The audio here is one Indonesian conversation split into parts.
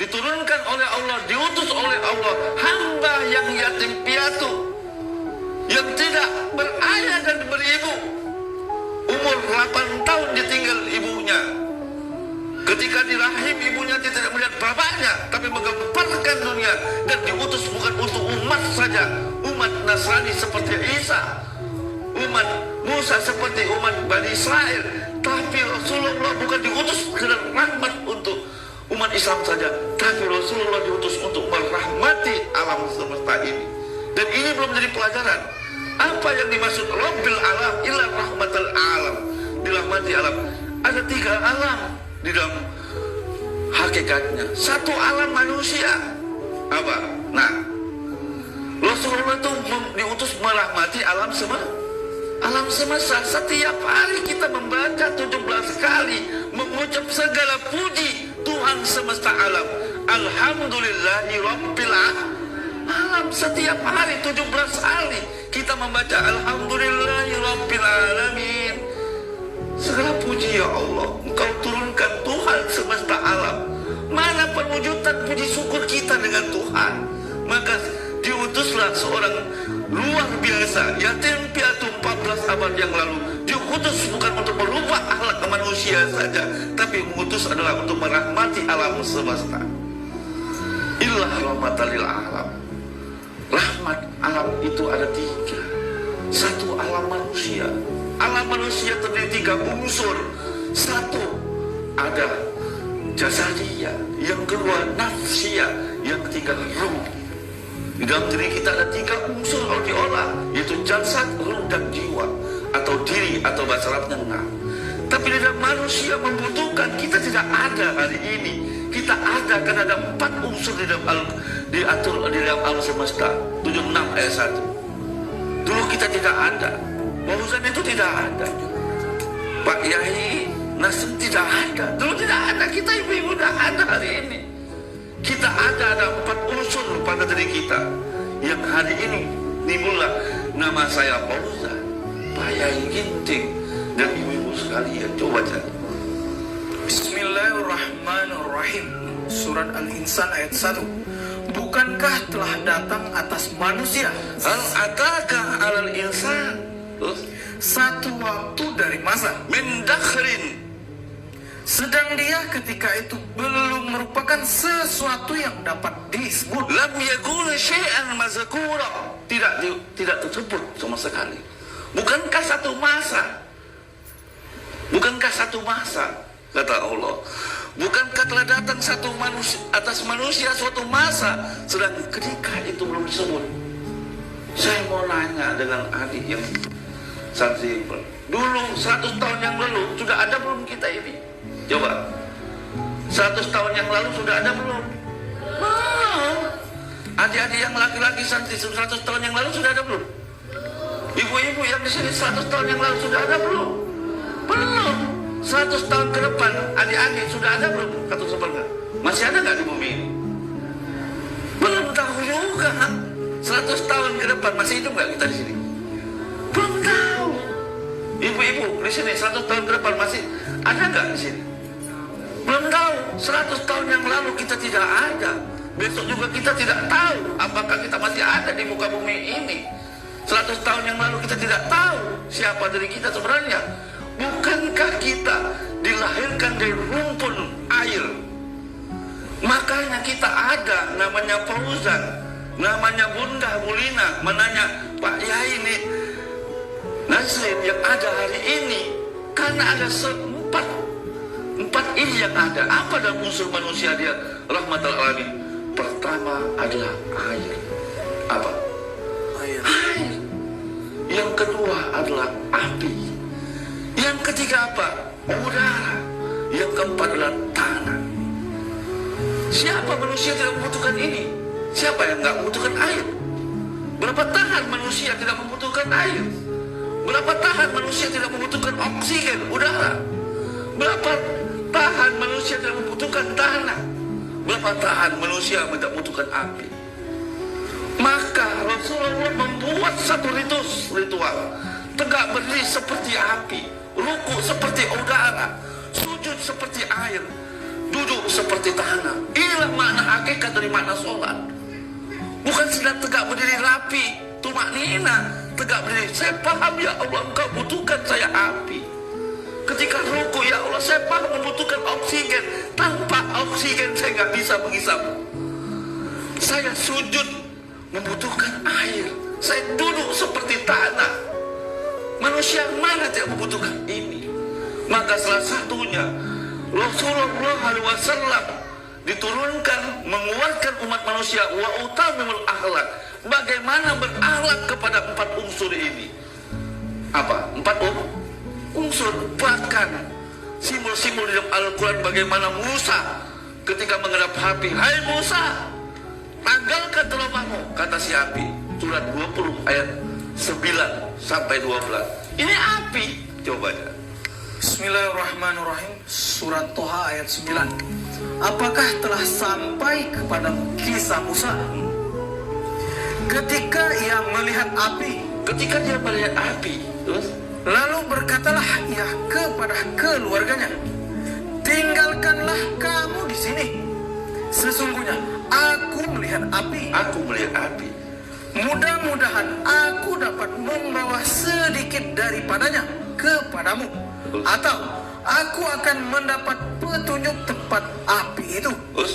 diturunkan oleh Allah, diutus oleh Allah, hamba yang yatim piatu, yang tidak berayah dan beribu, umur 8 tahun ditinggal ibunya. Ketika di rahim ibunya dia tidak melihat bapaknya, tapi menggemparkan dunia, dan diutus bukan untuk umat saja, umat Nasrani seperti Isa, umat Musa seperti umat Bani Israel, tapi Rasulullah bukan diutus karena rahmat untuk umat Islam saja, tapi Rasulullah diutus untuk merahmati alam semesta ini. Dan ini belum menjadi pelajaran. Apa yang dimaksud Rabbil Alam illa rahmatal alam, dirahmati alam? Ada 3 alam di dalam hakikatnya. Satu alam manusia. Apa? Nah, Rasulullah itu diutus merahmati alam semesta. Setiap hari kita membaca 17 kali, mengucap segala puji Tuhan semesta alam. Alhamdulillahi Rabbil Alam. Setiap hari 17 kali kita membaca Alhamdulillahi Rabbil Alamin. Segala puji ya Allah, Engkau turunkan Tuhan semesta alam. Mana perwujudan puji syukur kita dengan Tuhan? Maka diutuslah seorang luar biasa, yatim piatu 14 abad yang lalu. Diutus bukan untuk merubah akhlak manusia saja, tapi mengutus adalah untuk merahmati alam semesta. Illah rahmatan lil alam. Rahmat alam itu ada 3. Satu alam manusia. Alam manusia terdiri 3 unsur. Satu ada jasadiyah, yang kedua nafsiyah, yang ketiga ruh. Di dalam diri kita ada 3 unsur kalau diolah, yaitu jasad, ruh, dan jiwa, atau diri, atau bahasa Arabnya nah. Tapi di dalam manusia membutuhkan, kita tidak ada hari ini. Kita ada karena ada 4 unsur di dalam diatur di dalam alam semesta. 76 ayat 1. Dulu kita tidak ada. Fauzan itu tidak ada. Pak Yai Nasr tidak ada. Dulu tidak ada. Kita ibu-ibu tidak ada hari ini. Kita ada 4 unsur pada diri kita. Yang hari ini timbullah nama saya Fauzan, Pak Yai Ginting, dan ibu-ibu sekalian. Coba cari. Bismillahirrahmanirrahim. Surat Al-Insan ayat 1. Bukankah telah datang atas manusia Hal ataka alal insan, satu waktu dari masa, min dakhrin, sedang dia ketika itu belum merupakan sesuatu yang dapat disebut, lam yakun syai'an mazkura, tidak tersebut sama sekali. Bukankah satu masa? Bukankah satu masa? Kata Allah, bukankah telah datang satu manusia atas manusia suatu masa, sedang ketika itu belum disebut. Saya mau nanya dengan adik yang sangat simpel. Dulu 100 tahun yang lalu sudah ada belum kita ini? Coba. 100 tahun yang lalu sudah ada belum? Belum. Adik-adik yang laki-laki santai 100 tahun yang lalu sudah ada belum? Ibu-ibu yang di sini 100 tahun yang lalu sudah ada belum? Belum. 100 tahun ke depan adik-adik sudah ada belum? Kata sebenarnya masih ada nggak di bumi ini? Belum tahu juga. 100 tahun ke depan masih hidup nggak kita di sini? Belum tahu. Ibu-ibu di sini 100 tahun ke depan masih ada nggak di sini? Belum tahu. 100 tahun yang lalu kita tidak ada. Besok juga kita tidak tahu apakah kita masih ada di muka bumi ini. 100 tahun yang lalu kita tidak tahu siapa diri kita sebenarnya. Bukankah kita dilahirkan dari rumpun air? Makanya kita ada, namanya Fauzan, namanya Bunda Bulina, menanya Pak Yai ini Nasrin yang ada hari ini. Karena ada empat ini yang ada. Apa dalam unsur manusia dia rahmatul alamin? Pertama adalah air. Apa? Air. Yang kedua adalah api. Yang ketiga apa? Udara. Yang keempat adalah tanah. Siapa manusia tidak membutuhkan ini? Siapa yang nggak membutuhkan air? Berapa tahan manusia tidak membutuhkan air? Berapa tahan manusia tidak membutuhkan oksigen, udara? Berapa tahan manusia tidak membutuhkan tanah? Berapa tahan manusia tidak membutuhkan api? Maka Rasulullah membuat satu ritual. Tegak berdiri seperti api, ruku seperti udara, sujud seperti air, duduk seperti tanah. Inilah makna hakikat dari makna sholat. Bukan sedang tegak berdiri rapi, tumaknina, tegak berdiri. Saya paham ya Allah, Engkau butuhkan saya api. Ketika ruku, ya Allah, saya paham membutuhkan oksigen. Tanpa oksigen saya nggak bisa menghisap. Saya sujud membutuhkan air. Saya duduk seperti tanah. Manusia mana tidak membutuhkan ini? Maka salah satunya Rasulullah SAW diturunkan menguatkan umat manusia wa utamimul akhlak. Bagaimana berakhlak kepada 4 unsur ini? Apa? 4 unsur. Bahkan simbol-simbol di dalam Al-Quran bagaimana Musa ketika menghadap api. Hai Musa, tanggalkan telopahmu, kata si api. Surat 20 ayat 9 sampai 12. Ini api. Coba aja. Bismillahirrahmanirrahim. Surat Toha ayat 9. Apakah telah sampai kepadamu kisah Musa ketika ia melihat api? Ketika dia melihat api, terus Lalu berkatalah ia kepada keluarganya, tinggalkanlah kamu di sini. Sesungguhnya aku melihat api. aku melihat api. Mudah-mudahan aku dapat membawa sedikit daripadanya kepadamu, atau aku akan mendapat petunjuk tempat api itu. Terus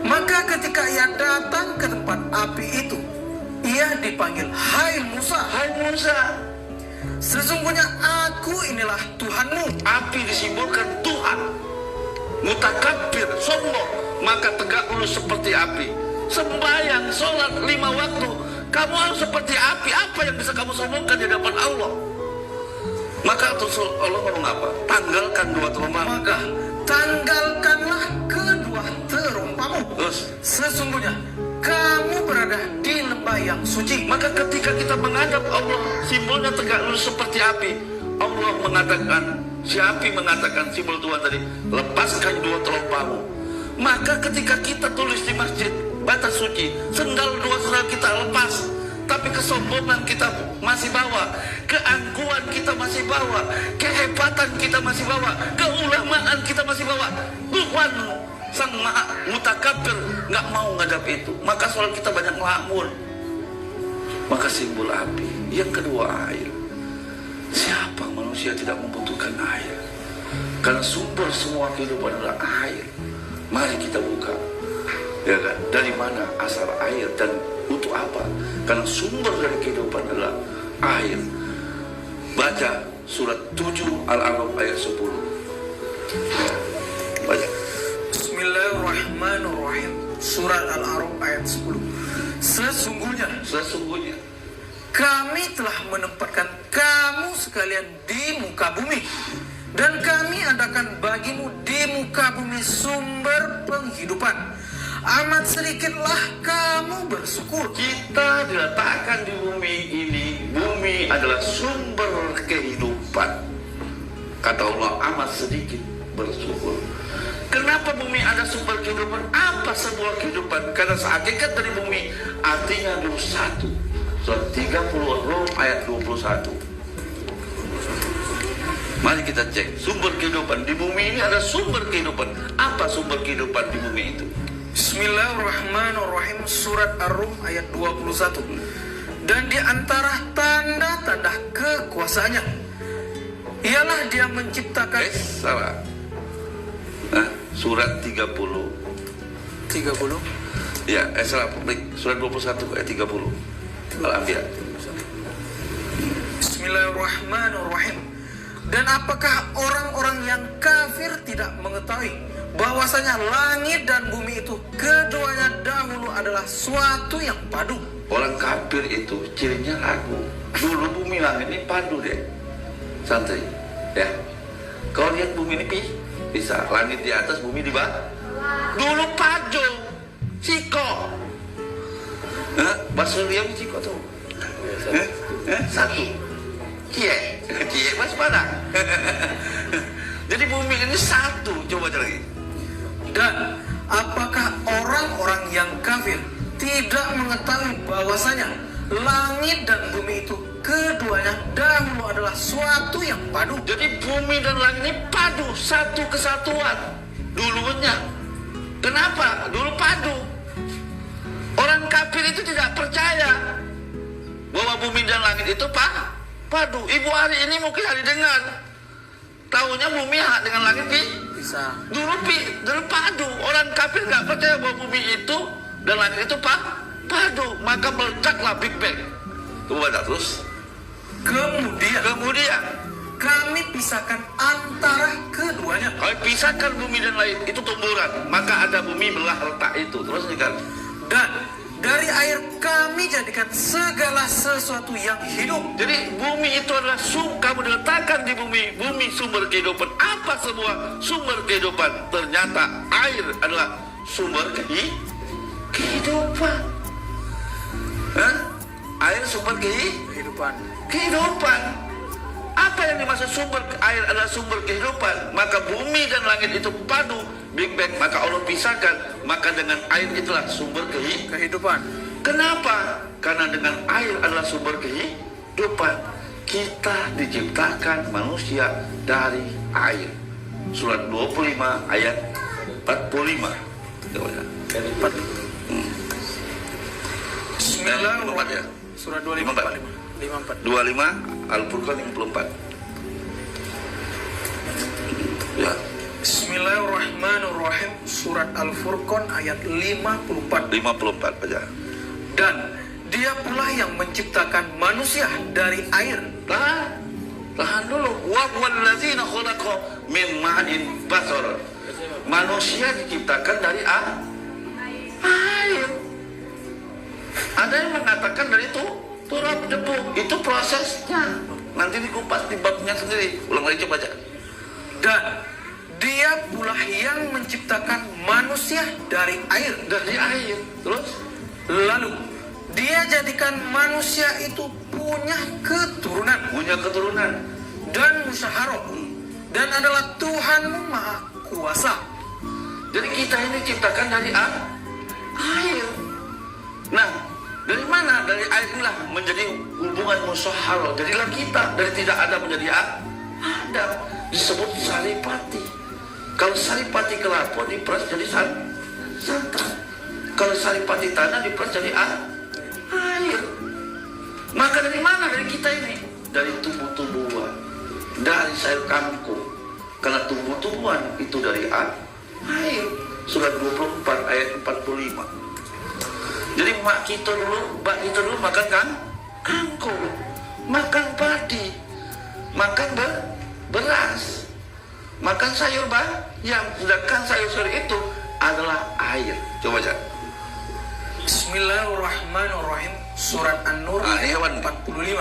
Maka ketika ia datang ke tempat api itu, ia dipanggil, hai Musa. hai Musa, Sesungguhnya aku inilah Tuhanmu. api disimbolkan Tuhan. Mutakabbir, sombong, maka tegak lurus seperti api. Sembahyang, sholat 5 waktu, kamu harus seperti api. Apa yang bisa kamu sombongkan di hadapan Allah? Maka Allah ngomong apa? Tanggalkan 2 terompah. Maka tanggalkanlah kedua terompahmu. Terus Sesungguhnya kamu berada di lembah yang suci. maka ketika kita menghadap Allah, simbolnya tegak lurus seperti api. Allah mengatakan, si api mengatakan simbol Tuhan tadi, lepaskan 2 terompahmu. Maka ketika kita tulis di masjid batas suci, sendal 2 sendal kita lepas, tapi kesombongan kita masih bawa, keangkuhan kita masih bawa, kehebatan kita masih bawa, keulamaan kita masih bawa. Tuhan sang maha mutakabbir nggak mau ngadap itu, maka soal kita banyak ngelamun. Maka simbol api. Yang kedua, air. Siapa manusia tidak membutuhkan air? Karena sumber semua kehidupan adalah air. Mari kita buka, ya kan? Dari mana asal air dan untuk apa? Karena sumber dari kehidupan adalah air. Baca surat 7 Al-A'raf ayat 10. Ya, baca. Bismillahirrahmanirrahim. Surat Al-A'raf ayat 10. Sesungguhnya kami telah menempatkan kamu sekalian di muka bumi, dan kami adakan bagimu di muka bumi sumber penghidupan. Amat sedikitlah kamu bersyukur. Kita diletakkan di bumi ini. Bumi adalah sumber kehidupan. Kata Allah, amat sedikit bersyukur. Kenapa bumi ada sumber kehidupan? Apa sebuah kehidupan? Karena hakikat dari bumi artinya adalah satu. Surat 30 Rum ayat 21. Mari kita cek sumber kehidupan. Di bumi ini ada sumber kehidupan. Apa sumber kehidupan di bumi itu? Bismillahirrahmanirrahim. Surat Ar-Rum ayat 21. Dan di antara tanda-tanda kekuasaannya ialah dia menciptakan Salah. Surat 30. Ya, salah. Surat 21 ayat 30. Al-Anbiya. Bismillahirrahmanirrahim. Dan apakah orang-orang yang kafir tidak mengetahui bahwasanya langit dan bumi itu keduanya dahulu adalah suatu yang padu? Orang kafir itu cirinya ragu. Dulu bumi langit ini padu deh. Santai. Ya. Kau lihat bumi ini bisa. Langit di atas, bumi di bawah. Dulu padu. Ciko. Bahasa Liam Ciko tuh. Satu. Cie mas mana? Jadi bumi ini satu. Coba lagi. Dan apakah orang-orang yang kafir tidak mengetahui bahwasanya langit dan bumi itu keduanya dahulu adalah suatu yang padu? Jadi bumi dan langit ini padu, satu kesatuan. Dulunya. Kenapa? Dulu padu. padu. Orang kafir itu tidak percaya bahwa bumi dan langit itu padu. Ibu hari ini mungkin hari dengar, tahunya bumi dengan langit Bisa. dulu padu. Orang kafir nggak percaya bahwa bumi itu dan langit itu padu, maka meledaklah Big Bang. Coba baca terus. Kemudian Kami pisahkan antara keduanya. kami pisahkan bumi dan langit, itu tumburan, maka ada bumi belah retak itu. Terus nih kan, Dan dari air kami jadikan segala sesuatu yang hidup. jadi bumi itu adalah kamu diletakkan di bumi sumber kehidupan. Apa semua sumber kehidupan? Ternyata air adalah sumber kehidupan. Hah? Air sumber kehidupan. Apa yang dimaksud sumber air adalah sumber kehidupan? Maka bumi dan langit itu padu, Big Bang, maka Allah pisahkan, maka dengan air itulah sumber Kehidupan. Kenapa? Karena dengan air adalah sumber kehidupan. Kita diciptakan manusia dari air. Surat 25 ayat 45. Bismillahirrahmanirrahim. Surat 25 54. 25 Al-Furqan 54. Ya, Bismillahirrahmanirrahim. Surat Al-Furqan ayat 54. 54 aja. Dan dia pula yang menciptakan manusia dari air. Tahan dulu. Wa wallazina khalaqa min ma'in basar. Manusia diciptakan dari air. Ada yang mengatakan dari itu turap debu. Itu prosesnya. Nanti dikupas di babnya sendiri. Ulang lagi coba aja. Dan dia pula yang menciptakan manusia dari air. Dari air. Terus Lalu dia jadikan manusia itu punya keturunan dan musyawarah, dan adalah Tuhanmu Maha Kuasa. jadi kita ini diciptakan dari air. Nah, dari mana? Dari air inilah menjadi hubungan musyawarah. Jadilah kita dari tidak ada menjadi ada. Disebut saripati. Kalau saripati kelapa diperas jadi santan. Kalau saripati tanah diperas jadi air. Maka dari mana? Dari kita ini. Dari tumbuh-tumbuhan, dari sayur kangkung. Karena tumbuh-tumbuhan itu dari air. Surat 24 ayat 45. Jadi mbak kita dulu makan kangkung, makan padi, makan beras, makan sayur yang sedangkan sayur-sayur itu adalah air. Coba aja. Bismillahirrahmanirrahim. Surat An-Nur ayat 45.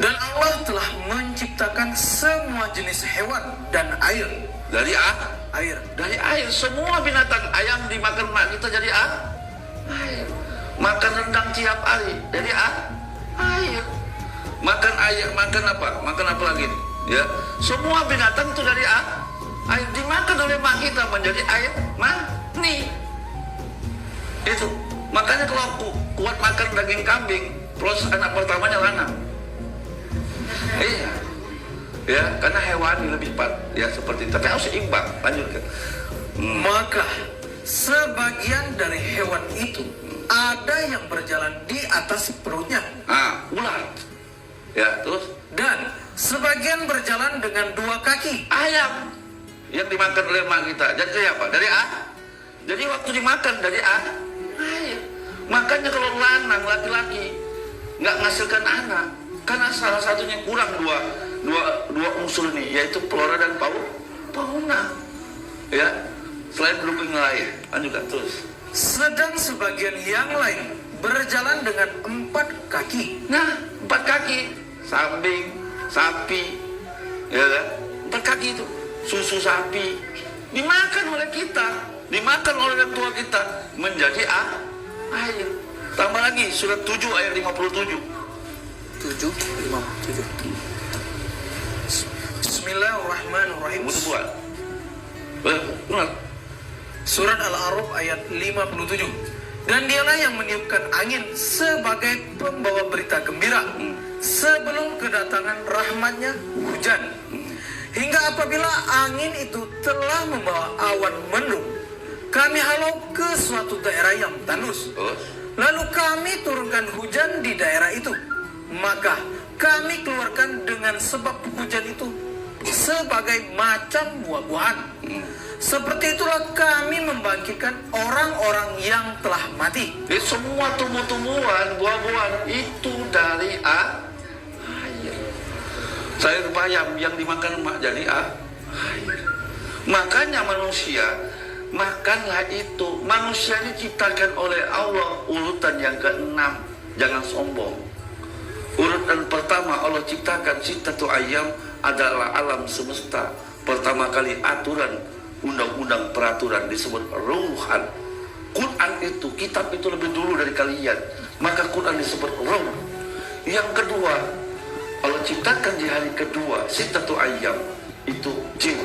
Dan Allah telah menciptakan semua jenis hewan dan air. Dari Air. Dari air. Semua binatang, ayam dimakan mak kita jadi air. Makan rendang tiap hari dari air. Makan ayam, makan apa? Makan apa lagi? Ya, semua binatang itu dari air dimakan oleh mak kita menjadi air mani. Itu makanya kalau kuat makan daging kambing, proses anak pertamanya lanang. Iya, ya karena hewani lebih cepat, ya seperti itu. Tapi harus seimbang. Lanjutkan. Maka sebagian dari hewan itu ada yang berjalan di atas perutnya, Ular. Ya, terus dan sebagian berjalan dengan dua kaki. ayam yang dimakan oleh mak kita. Jadi dari apa? Dari Jadi waktu dimakan dari air. Makanya kalau lanang laki-laki nggak menghasilkan anak, karena salah satunya kurang dua unsur ini, yaitu flora dan fauna. Ya, selain belum lain. Lanjutkan terus. Sedang sebagian yang lain berjalan dengan 4 kaki. Nah, 4 kaki, kambing, sapi, ya kan? 4 kaki itu, susu sapi dimakan oleh kita, dimakan oleh orang tua kita menjadi air. Tambah lagi surat 7 ayat 57. 7:57. Bismillahirrahmanirrahim. Buat. Surat Al-A'raf ayat 57. Dan dialah yang meniupkan angin sebagai pembawa berita gembira sebelum kedatangan rahmatnya hujan, hingga apabila angin itu telah membawa awan mendung, kami halau ke suatu daerah yang tandus. Lalu kami turunkan hujan di daerah itu. Maka kami keluarkan dengan sebab hujan itu sebagai macam buah-buahan. Seperti itulah kami membangkitkan orang-orang yang telah mati. Jadi semua tumbuh-tumbuhan, buah-buahan itu dari air. Sayur bayam yang dimakan jadi air. Makanya manusia, makanlah itu. Manusia diciptakan oleh Allah urutan yang ke-6. Jangan sombong. Urutan pertama Allah ciptakan sittatu ayyam adalah alam semesta. Pertama kali aturan, undang-undang peraturan disebut ruhan. Quran itu, kitab itu lebih dulu dari kalian. Maka Quran disebut ruh. Yang kedua, Allah ciptakan di hari kedua sittatu ayyam itu jin.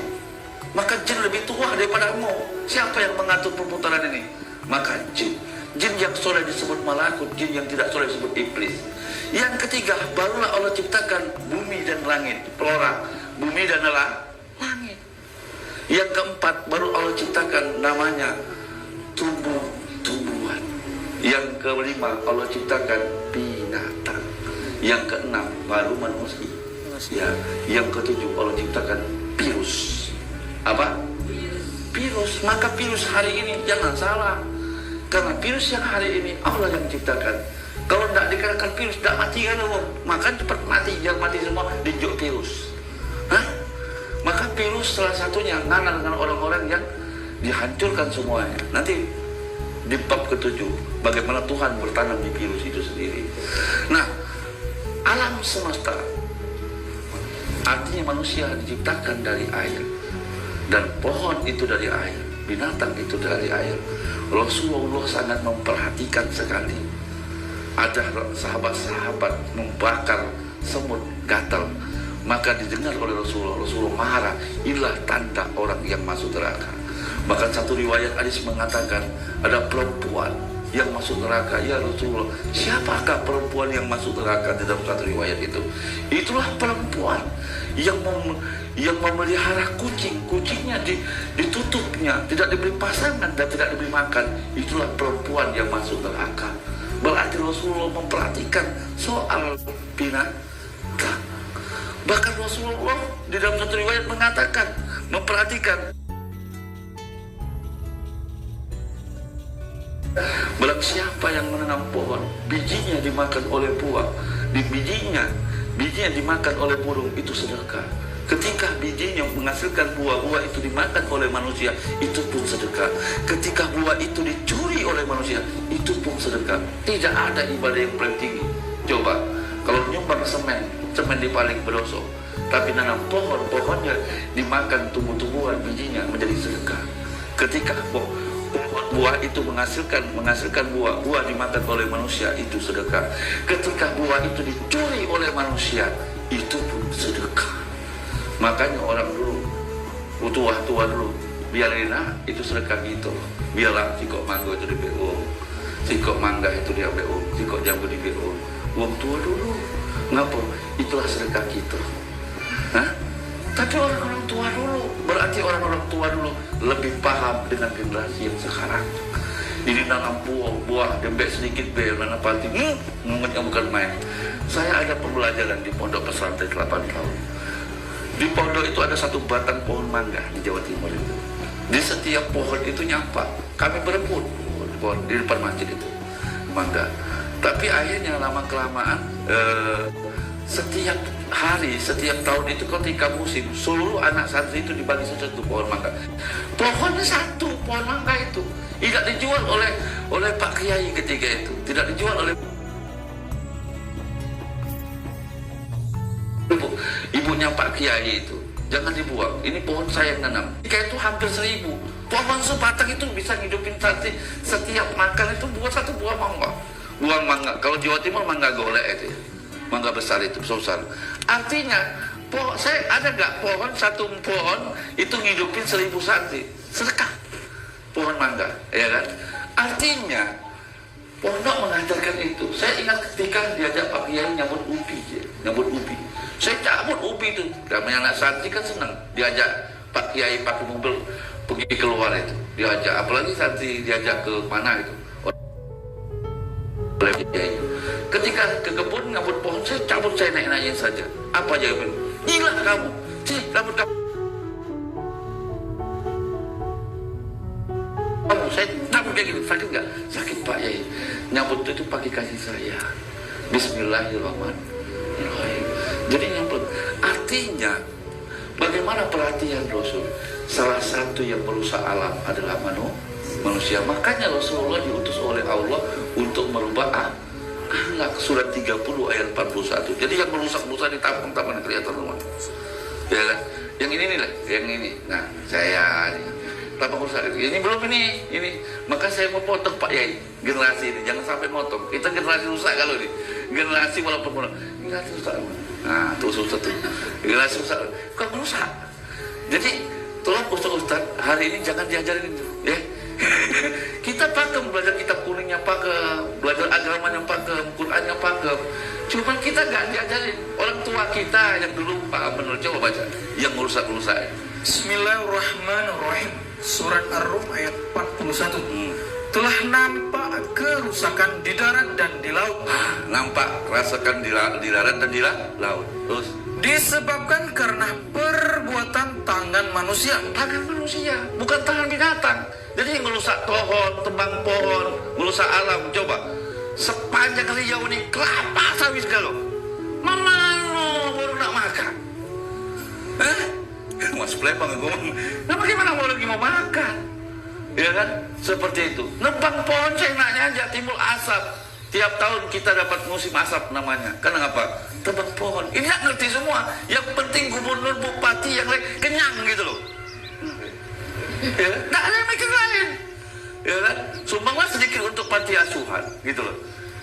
Maka jin lebih tua daripadamu. Siapa yang mengatur perputaran ini? Maka jin. Jin yang soleh disebut malakut, jin yang tidak soleh disebut iblis. Yang ketiga, barulah Allah ciptakan bumi dan langit, flora, bumi dan langit. Yang keempat, baru Allah ciptakan namanya tumbuh-tumbuhan. Yang kelima, Allah ciptakan binatang. Yang keenam, baru manusia. Yang ketujuh, Allah ciptakan virus. Apa? Virus. Maka virus hari ini jangan salah. Karena virus yang hari ini Allah yang ciptakan. Kalau tidak dikatakan virus, tidak mati kan Allah. Maka cepat mati, jangan mati semua dijuk virus. Maka virus salah satunya ngana dengan orang-orang yang dihancurkan semuanya. Nanti di bab ke-7 bagaimana Tuhan bertanam di virus itu sendiri. Nah, alam semesta artinya manusia diciptakan dari air, dan pohon itu dari air, binatang itu dari air. Rasulullah sangat memperhatikan sekali. Ada sahabat-sahabat membakar semut gatal, maka didengar oleh Rasulullah. Rasulullah marah, inilah tanda orang yang masuk neraka. Bahkan satu riwayat hadis mengatakan ada perempuan yang masuk neraka. Ya Rasulullah, siapakah perempuan yang masuk neraka? Di dalam satu riwayat itu, itulah perempuan yang memelihara kucing. Kucingnya ditutupnya, tidak diberi pasangan dan tidak diberi makan. Itulah perempuan yang masuk neraka. Berarti Rasulullah memperhatikan soal binatang. Bahkan Rasulullah di dalam satu riwayat mengatakan memperhatikan. Barang siapa yang menanam pohon, bijinya dimakan oleh buah, bijinya dimakan oleh burung, itu sedekah. Ketika bijinya menghasilkan buah-buah itu dimakan oleh manusia, itu pun sedekah. Ketika buah itu dicuri oleh manusia, itu pun sedekah. Tidak ada ibadah yang paling tinggi. Coba, kalau nyumbang semen dipaling berdosa. Tapi nanam pohonnya dimakan tumbuh-tumbuhan, bijinya menjadi sedekah. Ketika buah itu menghasilkan buah dimakan oleh manusia, itu sedekah. Ketika buah itu dicuri oleh manusia, itu pun sedekah. Makanya orang dulu, tua dulu, biarin itu sedekah gitu. Biarlah sikok mangga itu di BO, sikok mangga itu di BO, sikok jambu di BO. Uang tua dulu, ngapa? Itulah sedekah gitu. Tapi orang-orang tua dulu, berarti orang-orang tua dulu lebih paham dengan generasi yang sekarang. Ini nanam buah, dembek sedikit nanam pati, ngumetnya bukan main. Saya ada pembelajaran di pondok pesantren 8 tahun. Di pondok itu ada satu batang pohon mangga di Jawa Timur itu. Di setiap pohon itu nyapa, kami berebut pohon di depan masjid itu mangga. Tapi akhirnya lama kelamaan setiap hari, setiap tahun itu ketika musim, seluruh anak santri itu dibagi satu pohon mangga. Pohonnya satu, pohon mangga itu tidak dijual oleh Pak Kiai ketika itu, tidak dijual oleh ibunya Pak Kiai itu. Jangan dibuang, ini pohon saya yang nanam. Kayak itu hampir 1000. Pohon sebatang itu bisa ngidupin santri. Setiap makan itu buat satu buah mangga. Buah mangga, kalau Jawa Timur mangga golek itu, mangga besar itu, besar. Artinya, saya ada nggak satu pohon itu ngidupin 1000 santri? Sedekah pohon mangga, ya kan? Artinya pondok mengajarkan itu. Saya ingat ketika diajak Pak Kiai nyambut ubi. Saya cabut ubi itu, namanya anak santri kan senang diajak Pak Kiai pakai mobil pergi keluar itu, diajak, apalagi nanti diajak ke mana itu oleh kiai. Ketika ke kebun ngabut pohon, saya cabut, saya naik-naikin saja. Apa jawaban? Gila kamu, sih rambut kamu. Saya cabut kayak gini, sakit nggak? Sakit Pak Yai. Nyambut itu pakai kasih saya. Bismillahirrahmanirrahim. Jadi nyambut, artinya bagaimana perhatian Rasul? Salah satu yang merusak alam adalah manusia. Makanya Rasulullah diutus oleh Allah untuk merubah akhlak. Surat 30 ayat 41. Jadi yang merusak-merusak di tampang-tampang kelihatan rumah. Ya kan? Yang ini nih lah, yang ini. Nah, saya tampang rusak itu. Ini belum ini. Maka saya mau potong Pak Yai. Generasi ini jangan sampai motong. Kita generasi rusak kalau ini. Generasi walaupun generasi rusak. Nah, tuh susah tuh. Generasi rusak. Kok merusak? Jadi tolong Ustaz, hari ini jangan diajarin itu, ya. Kita pakem, belajar kitab kuningnya pakem, belajar agamanya pakem, Qurannya pakem. Cuma kita nggak diajarin. Orang tua kita yang dulu paham benar, coba baca. Yang merusak-merusak. Bismillahirrahmanirrahim. Surat Ar-Rum ayat 41. Telah nampak kerusakan di darat dan di laut. Nampak rasakan di darat dan di laut. Terus Disebabkan karena perbuatan tangan manusia. tangan manusia, bukan tangan binatang. Jadi merusak pohon, tebang pohon, merusak alam. Coba sepanjang Riau ini kelapa sawit kalau mana baru nak makan? Mas Plebang ngomong, nah bagaimana mau lagi mau makan? Ya kan? Seperti itu. Nebang pohon seenaknya aja timbul asap. Tiap tahun kita dapat musim asap namanya. Karena apa? Tebang pohon. Ini nggak ngerti semua. Yang penting gubernur, bupati yang lain kenyang gitu loh. Ya, nggak ada yang mikir lain. Ya kan? Sumbanglah sedikit untuk panti asuhan gitu loh.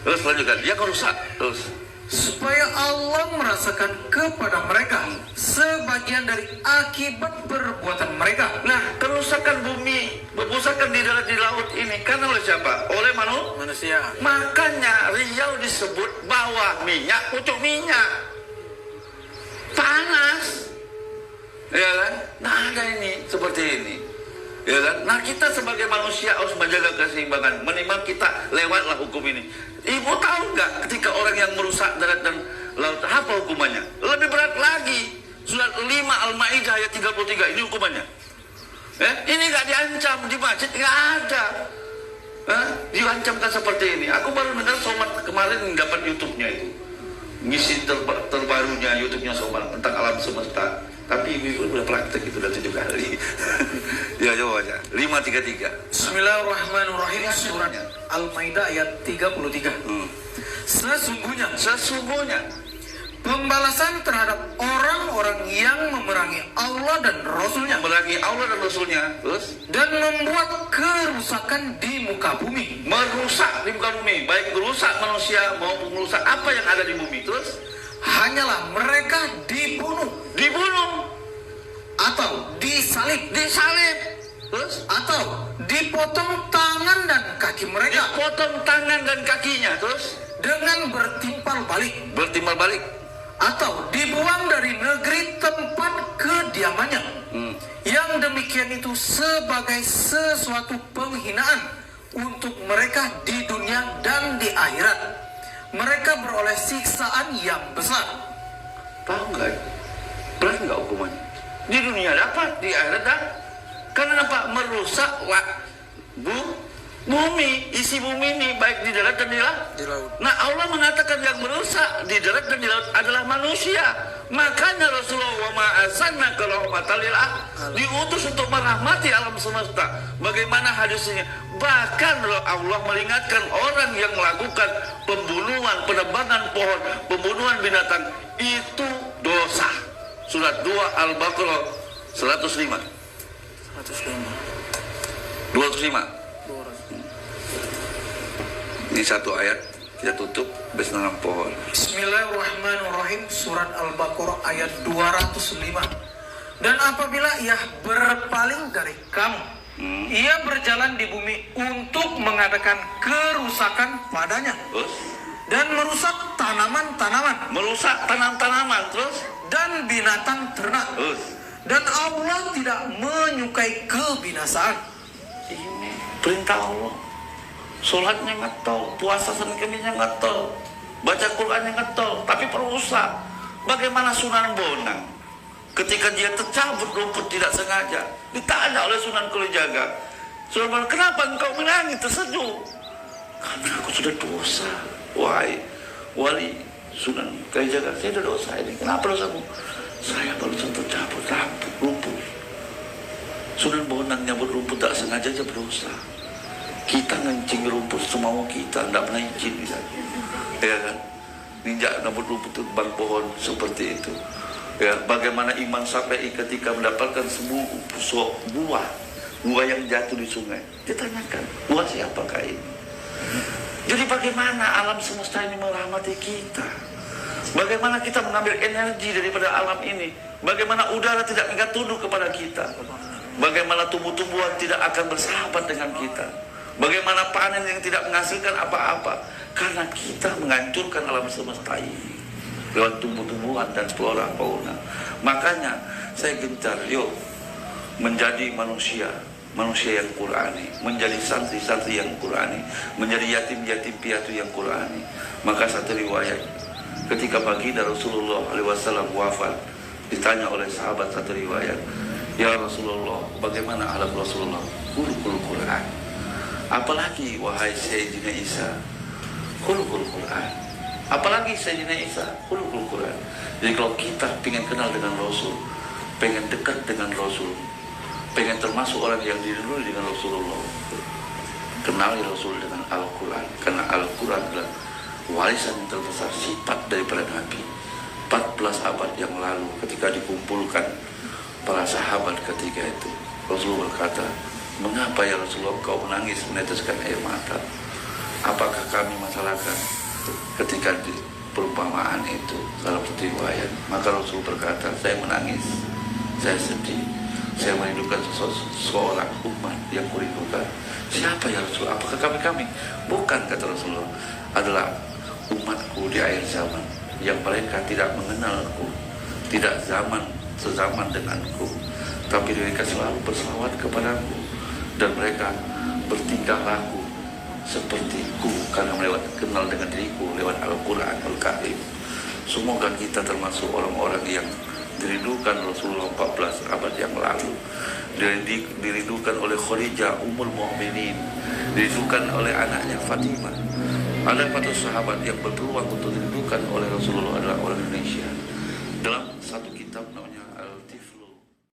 Terus lanjutkan. Yang rusak. Terus supaya Allah merasakan kepada mereka sebagian dari akibat perbuatan mereka. Nah, kerusakan bumi, kerusakan di darat di laut ini karena oleh siapa? Oleh Manusia. Makanya Riau disebut bawah minyak, pucuk minyak. Panas. Ya kan? Nah, ada ini seperti ini. Ya kan? Nah, kita sebagai manusia harus menjaga keseimbangan. Minimal kita lewatlah hukum ini. Ibu tahu nggak ketika orang yang merusak darat dan laut, apa hukumannya? Lebih berat lagi. Surat 5 Al-Maidah ayat 33, ini hukumannya. Ini nggak diancam di masjid, nggak ada. Diancamkan seperti ini. Aku baru dengar Somat kemarin dapat YouTube-nya itu. Ngisi terbarunya YouTube-nya Somat tentang alam semesta. Tapi ibu udah praktek itu udah 7 kali. Ya coba aja. 533. Bismillahirrahmanirrahim. Surat Al-Maidah ayat 33. Sesungguhnya pembalasan terhadap orang-orang yang memerangi Allah dan Rasulnya. Memerangi Allah dan Rasulnya. Terus? Dan membuat kerusakan di muka bumi. Merusak di muka bumi. Baik merusak manusia maupun merusak apa yang ada di bumi. Terus? Hanyalah mereka dibunuh atau disalib, terus atau dipotong tangan dan kaki mereka, dipotong tangan dan kakinya, terus dengan bertimpal balik, atau dibuang dari negeri tempat kediamannya. Yang demikian itu sebagai sesuatu penghinaan untuk mereka di dunia dan di akhirat. Mereka beroleh siksaan yang besar. Tahu nggak? Berat nggak hukumannya? Di dunia dapat, di akhirat dapat. Karena apa? Merusak bumi, isi bumi ini baik di darat dan di laut. Nah, Allah mengatakan yang merusak di darat dan di laut adalah manusia. Makanya Rasulullah wa ma'asanna rahmatan lil alamin, diutus untuk merahmati alam semesta. Bagaimana hadisnya? Bahkan Allah mengingatkan orang yang melakukan pembunuhan, penebangan pohon, pembunuhan binatang itu dosa. Surat 2 Al-Baqarah 105. 205. Ini satu ayat, kita tutup bersama pohon. Bismillahirrahmanirrahim. Surat Al-Baqarah ayat 205. Dan apabila ia berpaling dari kamu, ia berjalan di bumi untuk mengadakan kerusakan padanya, dan merusak tanaman-tanaman, terus dan binatang ternak, dan Allah tidak menyukai kebinasaan. Ini perintah Allah. Sholatnya ngetol, puasa Senin Kemisnya ngetol, baca Qurannya ngetol, tapi perusak. Bagaimana Sunan Bonang ketika dia tercabut rumput tidak sengaja, ditanya oleh Sunan Kalijaga, Sunan Bonang, kenapa engkau menangis tersenyum? Karena aku sudah dosa. Wahai wali Sunan Kalijaga, saya sudah dosa ini. Kenapa dosamu? Saya barusan tercabut rumput. Sunan Bonang nyabut rumput tak sengaja aja berdosa. Kita ngencing rumput semau kita, tidak pernah izin misalnya, ya kan? Ninjak nyabut rumput itu bang pohon seperti itu. Ya, bagaimana Imam Syafi'i ketika mendapatkan buah yang jatuh di sungai, ditanyakan, buah siapakah ini? Jadi bagaimana alam semesta ini merahmati kita? Bagaimana kita mengambil energi daripada alam ini? Bagaimana udara tidak ingkar tunduk kepada kita? Bagaimana tumbuh-tumbuhan tidak akan bersahabat dengan kita? Bagaimana panen yang tidak menghasilkan apa-apa? Karena kita menghancurkan alam semesta ini lewat tumbuh-tumbuhan dan flora fauna. Makanya saya gencar, yuk menjadi manusia yang Qurani, menjadi santri-santri yang Qurani, menjadi yatim-yatim piatu yang Qurani. Maka satu riwayat, ketika baginda Rasulullah SAW wafat, ditanya oleh sahabat satu riwayat, ya Rasulullah, bagaimana alam Rasulullah? Khuluqul Quran. Apalagi wahai Sayyidina Isa, khuluqul Quran. Apalagi Sayyidina Isa, khuluqul Quran. Jadi kalau kita pengen kenal dengan Rasul, pengen dekat dengan Rasul, pengen termasuk orang yang diridhoi dengan Rasulullah, kenali Rasul dengan Al-Quran. Karena Al-Quran adalah warisan yang terbesar, sifat daripada Nabi. 14 abad yang lalu ketika dikumpulkan para sahabat ketika itu, Rasulullah berkata, mengapa ya Rasulullah kau menangis meneteskan air mata? Apakah kami masalahkan? Ketika di perumpamaan itu dalam satu riwayat, maka Rasul berkata, saya menangis, saya sedih, saya merindukan seorang umat yang kurindukan. Siapa ya Rasul? Apakah kami? Bukan, kata Rasulullah, adalah umatku di akhir zaman yang mereka tidak mengenalku, tidak sezaman denganku, tapi mereka selalu berselawat kepadaku, dan mereka bertingkah laku sepertiku karena melewat kenal dengan diriku lewat Al-Quran Al-Karim. Semoga kita termasuk orang-orang yang dirindukan Rasulullah 14 abad yang lalu, dirindukan oleh Khadijah Ummul Mukminin, dirindukan oleh anaknya Fatimah. Ada 4 sahabat yang berpeluang untuk dirindukan oleh Rasulullah adalah orang Indonesia. Dalam satu kitab